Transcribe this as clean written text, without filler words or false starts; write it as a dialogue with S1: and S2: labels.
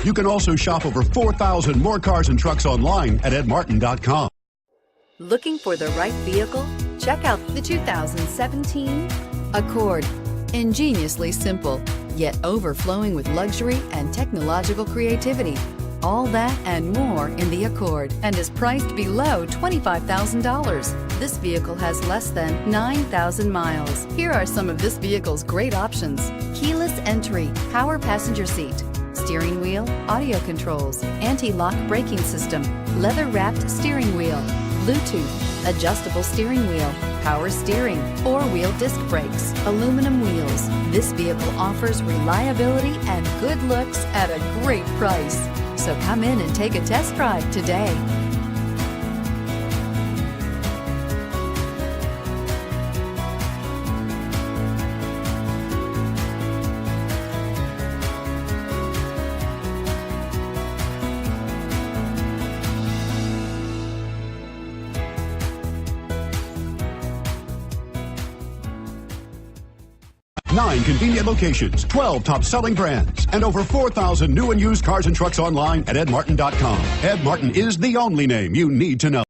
S1: You can also shop over 4,000 more cars and trucks online at edmartin.com.
S2: Looking for the right vehicle? Check out the 2017 Accord. Ingeniously simple, yet overflowing with luxury and technological creativity. All that and more in the Accord, and is priced below $25,000. This vehicle has less than 9,000 miles. Here are some of this vehicle's great options: keyless entry, power passenger seat, steering wheel audio controls, anti-lock braking system, leather-wrapped steering wheel, Bluetooth, adjustable steering wheel, power steering, four-wheel disc brakes, aluminum wheels. This vehicle offers reliability and good looks at a great price. So come in and take a test drive today.
S1: Nine convenient locations, 12 top-selling brands, and over 4,000 new and used cars and trucks online at edmartin.com. Ed Martin is the only name you need to know.